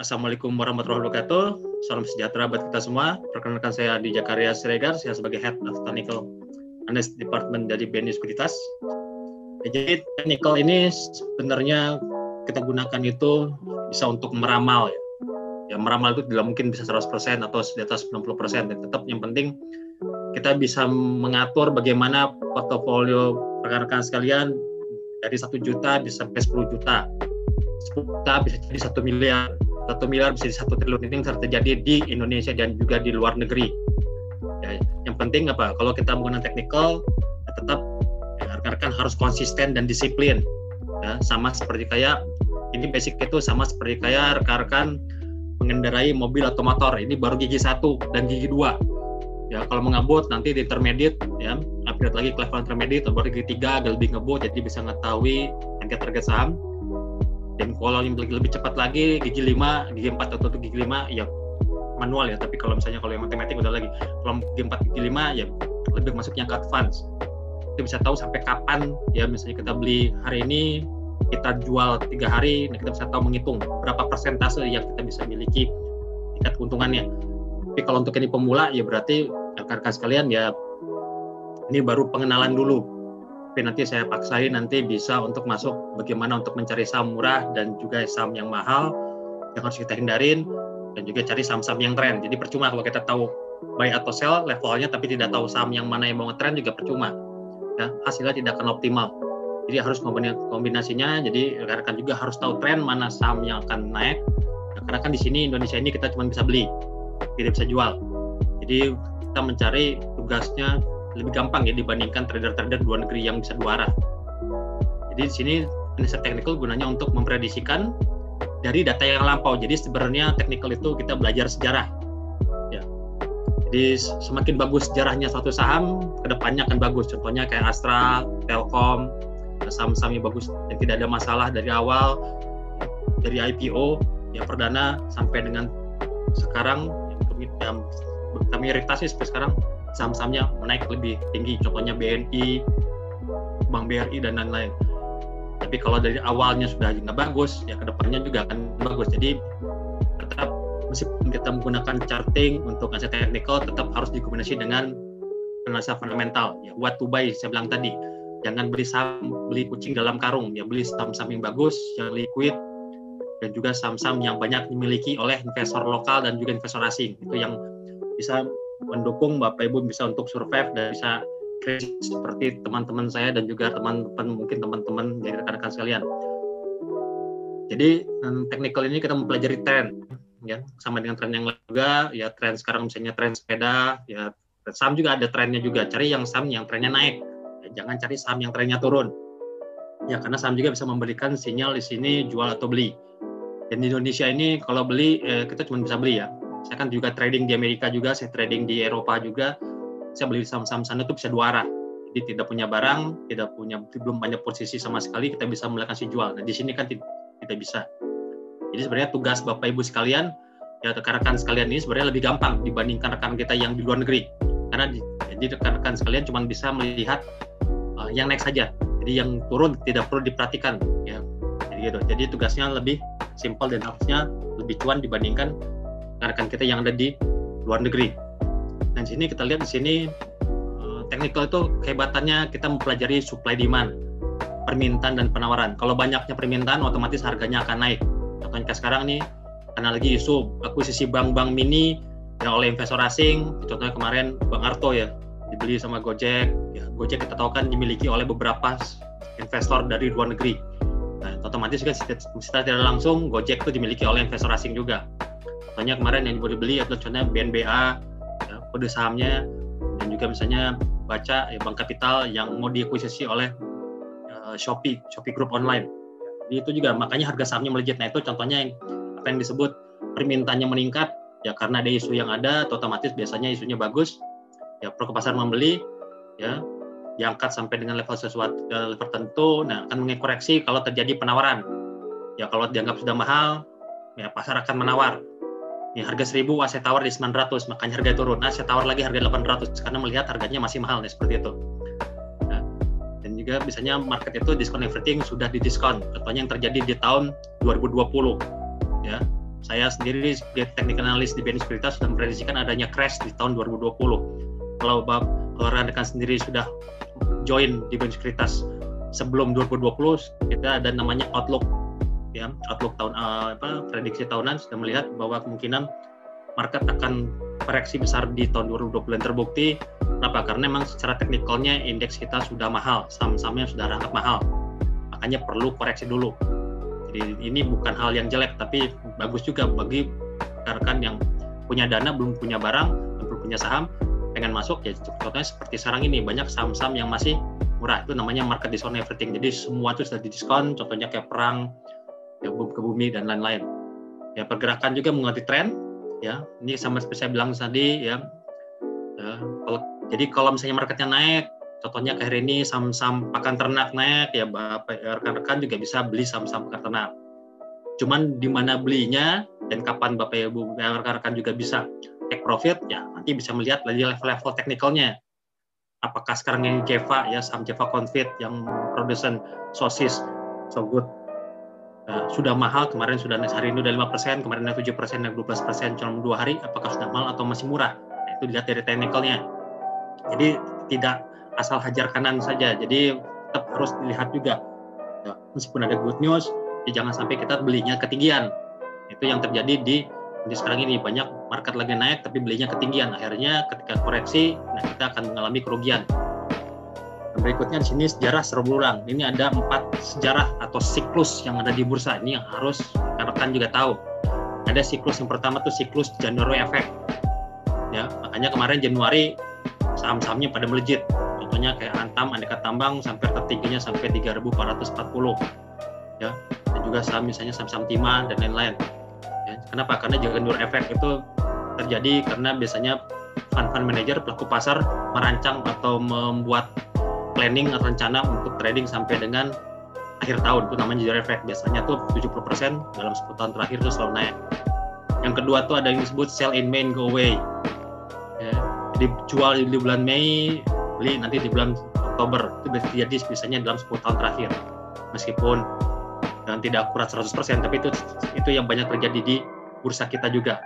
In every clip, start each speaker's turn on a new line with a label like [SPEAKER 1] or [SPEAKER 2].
[SPEAKER 1] Assalamualaikum warahmatullahi wabarakatuh. Salam sejahtera buat kita semua. Perkenalkan saya Adi Jakaria Siregar, saya sebagai Head of Technical Analysis Department dari BNI Sekuritas. Jadi technical ini sebenarnya kita gunakan itu bisa untuk meramal ya. Ya meramal itu tidak mungkin bisa 100% atau di atas 90%. Dan tetap yang penting kita bisa mengatur bagaimana portofolio rekan-rekan sekalian dari 1 juta bisa sampai 10 juta. 10 juta bisa jadi 1 miliar. 1 miliar bisa jadi 1 triliun. Ini yang terjadi di Indonesia dan juga di luar negeri. Ya, yang penting apa? Kalau kita menggunakan technical, ya tetap rekan-rekan harus konsisten dan disiplin. Ya, sama seperti kayak ini basic itu sama seperti kayak rekan-rekan mengendarai mobil atau motor. Ini baru gigi 1 dan gigi 2. Ya, kalau mengabut nanti di intermediate ya, upgrade lagi ke level intermediate, baru gigi 3 agak lebih ngebut, jadi bisa mengetahui target saham. Dan kalau yang lebih cepat lagi gigi 5, gigi 4 atau gigi 5 ya manual ya, tapi kalau misalnya kalau yang matematik udah lagi, kalau gigi 4 gigi 5 ya lebih masuknya ke advance. Kita bisa tahu sampai kapan ya, misalnya kita beli hari ini kita jual 3 hari, nah kita bisa tahu menghitung berapa persentase yang kita bisa miliki tingkat keuntungannya. Tapi kalau untuk ini pemula ya berarti rekan-rekan sekalian ya ini baru pengenalan dulu. Tapi nanti saya paksain nanti bisa untuk masuk bagaimana untuk mencari saham murah dan juga saham yang mahal yang harus kita hindarin, dan juga cari saham-saham yang tren. Jadi percuma kalau kita tahu buy atau sell levelnya tapi tidak tahu saham yang mana yang mau ngetren, juga percuma ya, hasilnya tidak akan optimal. Jadi harus kombinasinya. Jadi rekan-rekan juga harus tahu tren mana saham yang akan naik ya, karena kan di sini Indonesia ini kita cuma bisa beli, tidak bisa jual. Jadi kita mencari tugasnya lebih gampang ya dibandingkan trader-trader luar negeri yang bisa 2 arah. Jadi di sini analisa technical gunanya untuk memprediksikan dari data yang lampau. Jadi sebenarnya technical itu kita belajar sejarah. Ya. Jadi semakin bagus sejarahnya suatu saham, kedepannya akan bagus. Contohnya kayak Astra, Telkom, saham-saham yang bagus dan tidak ada masalah dari awal, dari IPO, ya perdana sampai dengan sekarang, yang kami iritasi sampai sekarang saham-sahamnya menaik lebih tinggi, contohnya BNI, Bank BRI dan lain-lain. Tapi kalau dari awalnya sudah nggak bagus, ya kedepannya juga akan bagus. Jadi tetap meskipun kita menggunakan charting untuk analisa technical, tetap harus dikombinasi dengan analisa fundamental. Ya, what to buy saya bilang tadi, jangan beli saham, beli kucing dalam karung. Ya beli saham-saham yang bagus, yang liquid, dan juga saham-saham yang banyak dimiliki oleh investor lokal dan juga investor asing. Itu yang bisa mendukung Bapak Ibu bisa untuk survive dan bisa krisis seperti teman-teman saya dan juga teman-teman dari rekan-rekan sekalian. Jadi technical ini kita mempelajari tren ya, sama dengan tren yang lain juga ya. Tren sekarang misalnya tren sepeda ya, saham juga ada trennya juga. Cari yang saham yang trennya naik ya, jangan cari saham yang trennya turun ya, karena saham juga bisa memberikan sinyal di sini jual atau beli. Dan di Indonesia ini kalau beli kita cuma bisa beli ya. Saya kan juga trading di Amerika juga, saya trading di Eropa juga. Saya beli saham-saham sana itu bisa 2 arah. Jadi tidak punya barang, belum banyak posisi sama sekali, kita bisa melakukan si jual. Nah di sini kan tidak bisa. Jadi sebenarnya tugas Bapak Ibu sekalian, ya rekan-rekan sekalian ini sebenarnya lebih gampang dibandingkan rekan kita yang di luar negeri. Karena jadi rekan-rekan sekalian cuma bisa melihat yang naik saja. Jadi yang turun tidak perlu diperhatikan. Ya. Jadi gitu. Jadi tugasnya lebih simpel dan harusnya lebih cuan dibandingkan rekan kita yang ada di luar negeri. Dan sini kita lihat di sini technical itu kehebatannya kita mempelajari supply demand, permintaan dan penawaran. Kalau banyaknya permintaan otomatis harganya akan naik. Contohnya sekarang nih karena lagi isu akuisisi bank-bank mini ya oleh investor asing. Contohnya kemarin Bang Arto ya dibeli sama Gojek. Ya, Gojek kita tahu kan dimiliki oleh beberapa investor dari luar negeri. Nah, otomatis juga secara tidak langsung Gojek itu dimiliki oleh investor asing juga. Contohnya kemarin yang baru dibeli adalah contohnya BNBA, ya, kode sahamnya, dan juga misalnya baca ya, Bank Kapital yang mau diakuisisi oleh Shopee Group Online. Jadi itu juga makanya harga sahamnya melejit. Nah itu contohnya apa yang disebut permintaannya meningkat ya, karena ada isu yang ada, otomatis biasanya isunya bagus, ya pro ke pasar membeli, ya diangkat sampai dengan level tertentu, nah akan mengoreksi kalau terjadi penawaran. Ya kalau dianggap sudah mahal, ya pasar akan menawar. Ya, harga 1000, saya tawar di 900, makanya harga turun. Nah, saya tawar lagi harga 800 karena melihat harganya masih mahal, seperti itu. Nah, dan juga biasanya market itu discount everything sudah didiskon. Contohnya yang terjadi di tahun 2020, ya saya sendiri sebagai technical analyst di BNI Sekuritas sudah memprediksikan adanya crash di tahun 2020. Kalau rekan-rekan sendiri sudah join di BNI Sekuritas sebelum 2020, kita ada namanya outlook, ya, outlook tahun prediksi tahunan, sudah melihat bahwa kemungkinan market akan koreksi besar di tahun 2020 dan terbukti. Kenapa? Karena memang secara teknikalnya indeks kita sudah mahal, saham-sahamnya sudah rangkap mahal, makanya perlu koreksi dulu. Jadi ini bukan hal yang jelek, tapi bagus juga bagi rekan-rekan yang punya dana, belum punya barang, belum punya saham, pengen masuk, ya contohnya seperti sekarang ini banyak saham-saham yang masih murah, itu namanya market discount everything. Jadi semua itu sudah didiskon, contohnya kayak perang, ya, ke bumi dan lain-lain. Ya, pergerakan juga mengikuti tren. Ya, ini sama seperti saya bilang tadi, ya. Jadi kalau misalnya marketnya naik, contohnya kayak hari ini saham-saham pakan ternak naik, ya rekan-rekan juga bisa beli saham-saham pakan ternak. Cuman di mana belinya dan kapan Bapak Ibu rekan-rekan juga bisa take profit, ya nanti bisa melihat lagi level-level teknikalnya. Apakah sekarang yang Jeva, ya saham Jeva Confit yang produsen sosis so good, sudah mahal, kemarin sudah naik, hari ini udah 5%, kemarin naik 7%, naik 12% dalam 2 hari, apakah sudah mahal atau masih murah? Nah, itu dilihat dari teknikalnya. Jadi tidak asal hajar kanan saja, jadi tetap harus dilihat juga. Ya, meskipun ada good news, ya jangan sampai kita belinya ketinggian. Itu yang terjadi di sekarang ini, banyak market lagi naik tapi belinya ketinggian, akhirnya ketika koreksi, nah kita akan mengalami kerugian. Berikutnya di sini sejarah secara berulang. Ini ada 4 sejarah atau siklus yang ada di bursa. Ini yang harus rekan-rekan juga tahu. Ada siklus yang pertama tuh siklus January effect. Ya, makanya kemarin Januari saham-sahamnya pada melejit. Contohnya kayak Antam, Aneka Tambang sampai tertingginya sampai 3.440. Ya, dan juga saham misalnya saham-saham Timah dan lain-lain. Ya, kenapa? Karena January effect itu terjadi karena biasanya fund manager, pelaku pasar merancang atau membuat planning atau rencana untuk trading sampai dengan akhir tahun, itu namanya January effect. Biasanya tuh 70% dalam 10 tahun terakhir itu selalu naik. Yang kedua tuh ada yang disebut sell in May go away. Ya, jadi jual di bulan Mei, beli nanti di bulan Oktober. Itu terjadi biasanya dalam 10 tahun terakhir. Meskipun dan tidak akurat 100%, tapi itu yang banyak terjadi di bursa kita juga.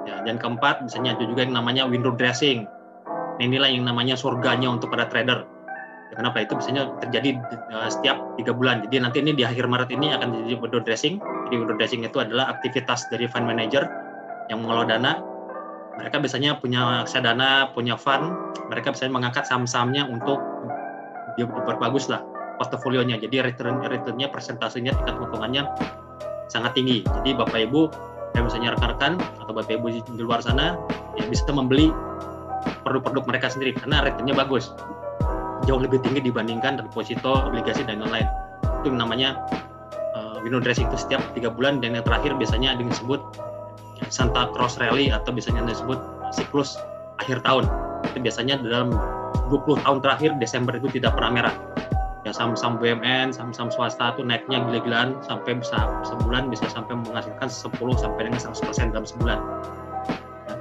[SPEAKER 1] Ya, dan keempat, misalnya ada juga yang namanya window dressing. Nah, inilah yang namanya surganya untuk para trader. Ya, kenapa? Itu biasanya terjadi setiap 3 bulan. Jadi nanti ini di akhir Maret ini akan jadi window dressing. Jadi window dressing itu adalah aktivitas dari fund manager yang mengelola dana. Mereka biasanya punya reksadana, punya fund. Mereka biasanya mengangkat saham-sahamnya untuk diperbagus lah portofolionya. Jadi returnnya, persentasenya, tingkat keuntungannya sangat tinggi. Jadi Bapak Ibu, yang misalnya rekan-rekan atau Bapak Ibu di luar sana, ya bisa membeli produk-produk mereka sendiri karena returnnya bagus, jauh lebih tinggi dibandingkan deposito, obligasi dan lain-lain. Itu namanya window dressing, itu setiap 3 bulan, dan yang terakhir biasanya ada yang disebut Santa Claus Rally atau biasanya disebut siklus akhir tahun. Itu biasanya dalam 20 tahun terakhir Desember itu tidak pernah merah. Ya, saham-saham BUMN, saham-saham swasta itu naiknya gila-gilaan sampai bisa sebulan bisa sampai menghasilkan 10 sampai dengan 100% dalam sebulan. Ya,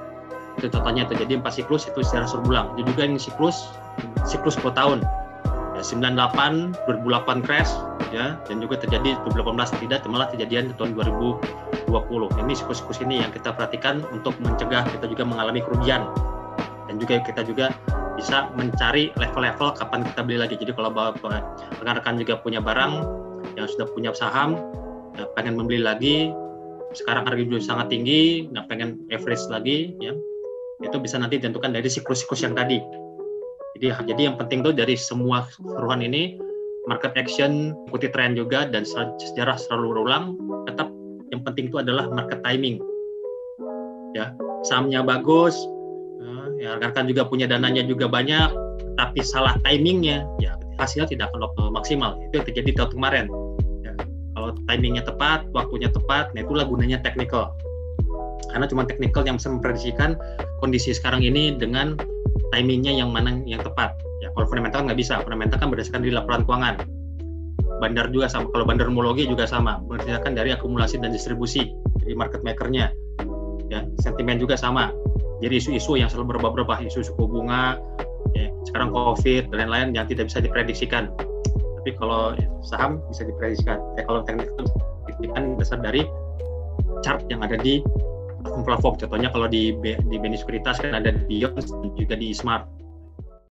[SPEAKER 1] itu contohnya itu. Jadi 4 siklus itu secara berulang. Jadi juga ini siklus 10 tahun. Ya, 98, 2008 crash, ya, dan juga terjadi 2018 tidak, malah kejadian di tahun 2020. Ini siklus-siklus ini yang kita perhatikan untuk mencegah kita juga mengalami kerugian. Dan juga kita juga bisa mencari level-level kapan kita beli lagi. Jadi kalau rekan-rekan juga punya barang yang sudah punya saham, ya, pengen membeli lagi, sekarang harga jual sangat tinggi, nah pengen average lagi, ya, itu bisa nanti ditentukan dari siklus-siklus yang tadi. Jadi yang penting tuh dari semua keseluruhan ini, market action, ikuti tren juga, dan sejarah selalu berulang. Tetap yang penting itu adalah market timing. Ya, sahamnya bagus, ya, rekan-rekan juga punya dananya juga banyak, tapi salah timingnya, ya hasilnya tidak akan maksimal. Itu yang terjadi tahun kemarin. Ya, kalau timingnya tepat, waktunya tepat, nah itulah gunanya technical. Karena cuma technical yang bisa memprediksikan kondisi sekarang ini dengan timingnya yang mana yang tepat. Ya, kalau fundamental nggak bisa. Fundamental kan berdasarkan dari laporan keuangan. Bandar juga sama. Kalau bandarmologi juga sama. Berdasarkan dari akumulasi dan distribusi dari market makernya. Ya, sentimen juga sama. Jadi isu-isu yang selalu berubah-ubah, isu suku bunga, ya, sekarang COVID dan lain-lain yang tidak bisa diprediksikan. Tapi kalau saham bisa diprediksikan. Ya, kalau teknik itu diprediksikan dasar dari chart yang ada di platform. Contohnya kalau di BNI Sekuritas kan ada di Beyond dan juga di Smart.